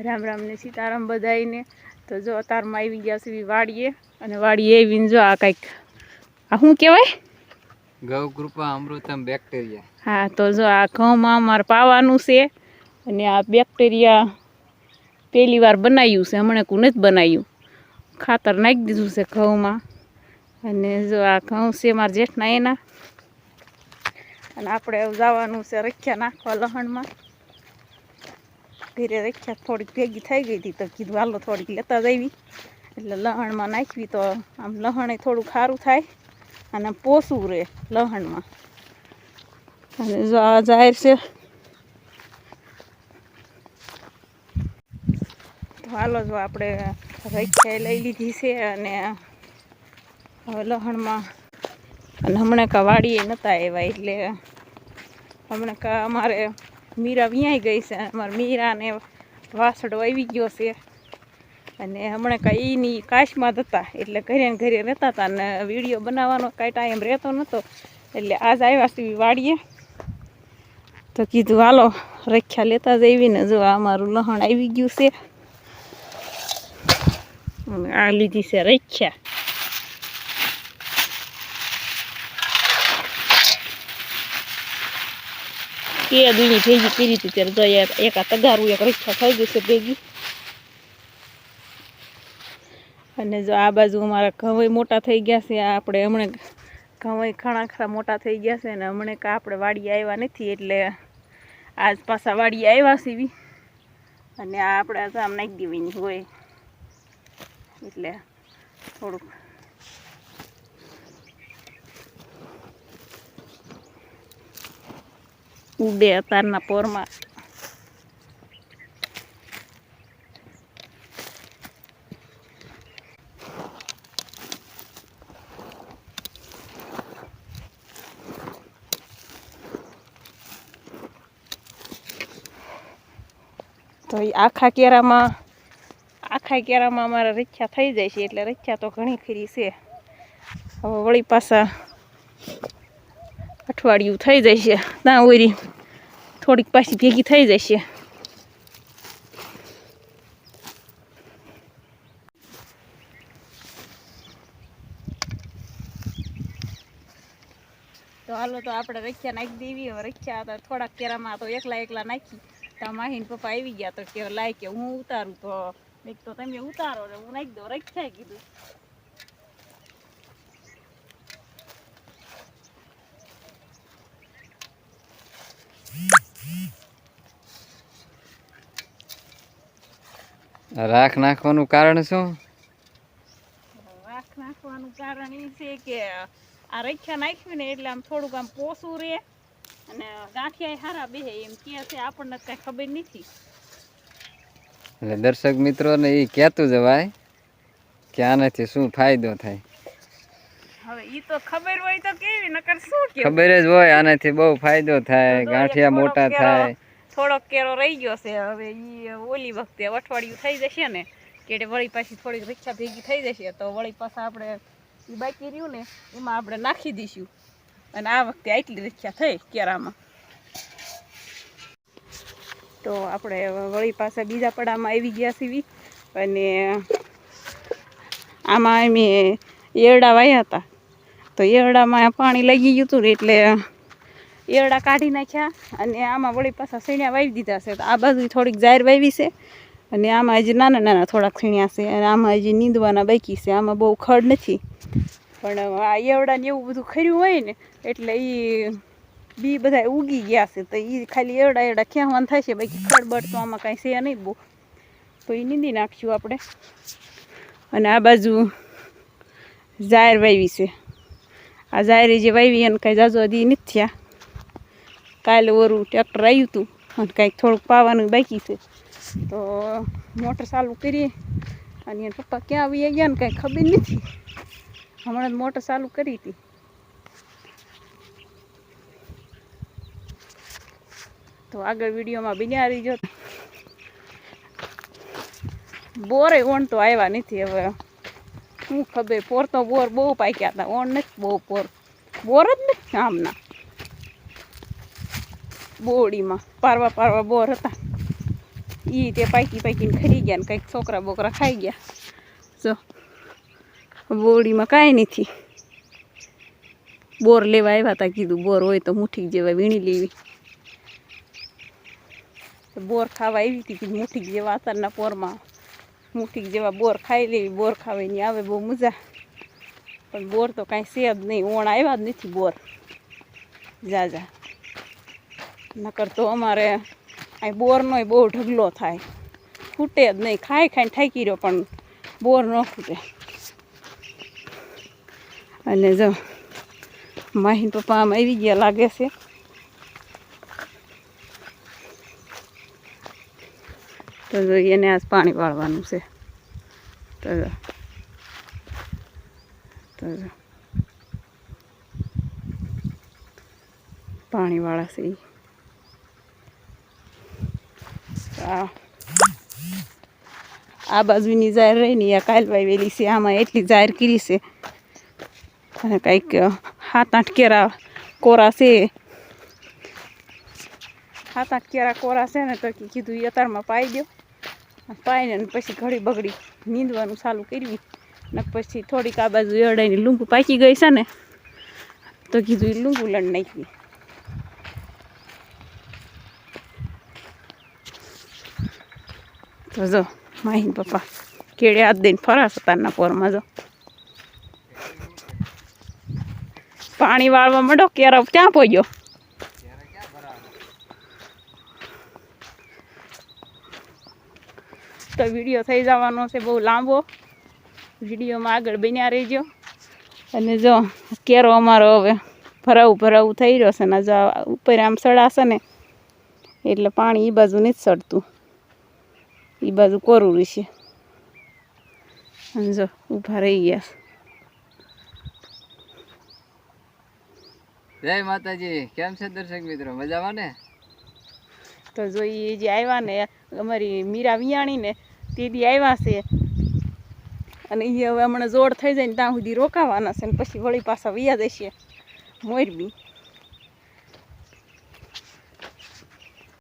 રામ રામ ને સીતારામ બધાઈને। તો જો અતારમાં આવી ગયા છે વાડીએ, અને વાડીએ આવીને જો આ કંઈક આ શું કહેવાય, ગૌ કૃપા અમૃતમ બેક્ટેરિયા। હા, તો જો આ ઘઉંમાં અમારે પાવાનું છે, અને આ બેક્ટેરિયા પહેલી વાર બનાવ્યું છે, હમણાં કોઈ નથી બનાવ્યું। ખાતર નાખી દીધું છે ઘઉંમાં, અને જો આ ઘઉં છે મારા જેઠના એના, અને આપણે જવાનું છે રખ્યા નાખવા લહણમાં। ઘરે રખ્યા થોડીક ભેગી થઈ ગઈ હતી તો કીધું હાલો થોડીક લેતા જવી, એટલે લહણમાં નાખવી તો આમ લહણે થોડું સારું થાય અને પોસું રહે લહણમાં। અને જો આ જાહેર છે, તો હાલો જો આપણે રખ્યા લઈ લીધી છે, અને હવે લહણમાં, અને હમણાં કા વાડીએ નહોતા આવ્યા, એટલે હમણાં કા અમારે મીરા વિયાઈ ગઈ છે, અમારે મીરાને વાસડો આવી ગયો છે, અને હમણાં કાંઈ એની કાશમાં જ હતા, એટલે ઘરે ને ઘરે રહેતા હતા, ને વિડીયો બનાવવાનો કાંઈ ટાઈમ રહેતો નહોતો, એટલે આજ આવ્યા છીએ વાડીએ, તો કીધું હાલો રખ્યા લેતા જઈને। જો આ અમારું લહણ આવી ગયું છે, અને આ લીધી છે રખ્યા। કે દૂની ભેગી કરી હતી ત્યારે જો એક આ તગારું એક રખ્યા થઈ ગયું છે ભેગી। અને જો આ બાજુ અમારા ઘઉં મોટા થઈ ગયા છે, આપણે હમણાં ઘઉં ઘણા ખરા મોટા થઈ ગયા છે, ને હમણાં કા આપણે વાડીએ આવ્યા નથી, એટલે આજ પાછા વાડીએ આવ્યા સીવી, અને આ આપણે આમ નાખી દેવાની હોય, એટલે થોડુંક ઉડે અતારના પોરમાં। તો એ આખા કેરામાં અમારા રખ્યા થઈ જાય છે, એટલે રખ્યા તો ઘણી ખરી છે। હવે વળી પાછા અઠવાડિયું થઈ જાય છે, ત્યાં ઓરી થોડીક પાછી ભેગી થઈ જશે। તો હાલો તો આપણે રખ્યા નાખી દેવી। હવે રખ્યા હતા થોડાક કેરામાં તો એકલા નાખી, તો માહીને પપ્પા આવી ગયા તો કે લાય કે હું ઉતારું, તો એક તો તમે ઉતારો ને હું નાખી દઉં રખ્યા કીધું। રાખ નાખવાનું કારણ શું? રાખ નાખવાનું કારણ એ છે કે આ રખ્યા નાખ્યું ને એટલે આમ થોડુંક આમ પોસું રહે, અને ગાંઠિયા હારા બેહે એમ કે છે, આપણને કઈ ખબર નથી। એટલે દર્શક મિત્રોને એ કહેતું જવાય કે આનાથી શું ફાયદો થાય। હવે ઈ તો ખબર હોય તો કેવી, નકર શું કેવું? ખબર જ હોય આનાથી બહુ ફાયદો થાય, ગાંઠિયા મોટા થાય। થોડોક કેરો રહી ગયો છે, હવે ઈ ઓલી વખતે અઠવાડિયું થઈ જશે ને કે વળી પાછી થોડીક રખ્યા ભેગી થઈ જશે, તો વળી પાછા આપણે એ બાકી રહ્યું ને એમાં આપણે નાખી દઈશું, અને આ વખતે આટલી રખ્યા થઈ કેરામાં। તો આપણે વળી પાછા બીજા પડામાં આવી ગયા છીએ, અને આમાં અમે એરડા વાયા હતા, તો એરડામાં પાણી લાગી ગયું હતું ને એટલે એરડા કાઢી નાખ્યા, અને આમાં વળી પાછા સીણ્યા વાવી દીધા છે। તો આ બાજુ થોડીક જાહેર વાવી છે, અને આમાં હજી નાના થોડાક સીણ્યા છે, અને આમાં હજી નીંદવાના બાકી છે, આમાં બહુ ખડ નથી, પણ આ એવડાને એવું બધું ખર્યું હોય ને એટલે એ બી બધા ઉગી ગયા છે, તો એ ખાલી એરડા ખેવાનું થાય છે, બાકી ખડબડ તો આમાં કાંઈ છે નહીં બહુ, તો એ નીંદી નાખશું આપણે। અને આ બાજુ જાહેર વાવી છે, આ જાહેર જે વાવી એને કાંઈ જાજો દી નથી થયા, કાલે ઓરું ટ્રેક્ટર આવ્યું હતું, અને કાંઈક થોડુંક પાવાનું બાકી છે, તો મોટર ચાલુ કરીએ, અને એના પપ્પા ક્યાં આવી ગયા ને કાંઈ ખબર નથી, હમણાં મોટર ચાલુ કરી હતી। તો આગળ વિડીયોમાં બન્યા રહીજો। બોરે ઓણ તો આવ્યા નથી, હવે શું ખબર, પોર તો બોર બહુ પાક્યા હતા, ઓણ નથી બહુ બોર જ નથી આમના, બોડીમાં પારવા બોર હતા એ તે પાકીને ખરી ગયા ને કંઈક છોકરા બોકરા ખાઈ ગયા. જો બોડીમાં કાંઈ નથી. બોર લેવા આવ્યા હતા, કીધું બોર હોય તો મુઠ્ઠી જેવા વીણી લેવી. બોર ખાવા આવી હતી, કીધું મુઠ્ઠી જેવા અત્યારના પોરમાં મુઠ્ઠી જેવા બોર ખાઈ લેવી. બોર ખાવાની આવે બહુ મજા, પણ બોર તો કાંઈ છે જ નહીં. ઓણ આવ્યા જ નથી બોર જા નકર તો અમારે અહીં બોરનો બહુ ઢગલો થાય, ફૂટે જ નહીં. ખાઈને થાકી રહ્યો પણ બોર ન ફૂટે. અને જો માહીન પપ્પા આમ આવી ગયા લાગે છે. તો જો એને આજ પાણી વાળવાનું છે. તો જો પાણી વાળા છે ઈ. આ બાજુની જાહેર રહી ને આ કાલ વાવેલી છે. આમાં એટલી જાહેર કરી છે અને કંઈક 7-8 કેરા કોરા છે. 7-8 કેરા કોરા છે ને તો કીધું એ અત્યારમાં પાઈ દો. પાઈને પછી ઘડી બગડી નીંદવાનું ચાલુ કરવી ને પછી થોડીક આ બાજુ એડાઈની લૂંગું પાકી ગઈ છે ને તો કીધું એ લૂંગું લણ નાખવી. તો જો માહીન પપ્પા કેળે હાથ દઈને ફરાશ તારના પોરમાં. જો પાણી વાળવા માંડો. કેરા ક્યાં પહોંચ્યો? તો વિડીયો થઈ જવાનો છે બહુ લાંબો. વિડીયોમાં આગળ બન્યા રહેજો. અને જો કેરો અમારો હવે ભરાવું થઈ રહ્યો છે ને જો ઉપર આમ સડાશે ને એટલે પાણી એ બાજુ નથી સડતું, એ બાજુ કોરું રહેશે. અને જો ઊભા રહી ગયા. જય માતાજી. કેમ છે દર્શક મિત્રો? મજામાં ને? તો જો એ જે આવ્યા ને અમારી મીરા વિયાણી ને તે દી આવ્યા છે અને એ હવે હમણાં જોડ થઈ જાય ને ત્યાં સુધી રોકાવાના છે ને પછી વળી પાછા વૈયા જશે મોરબી.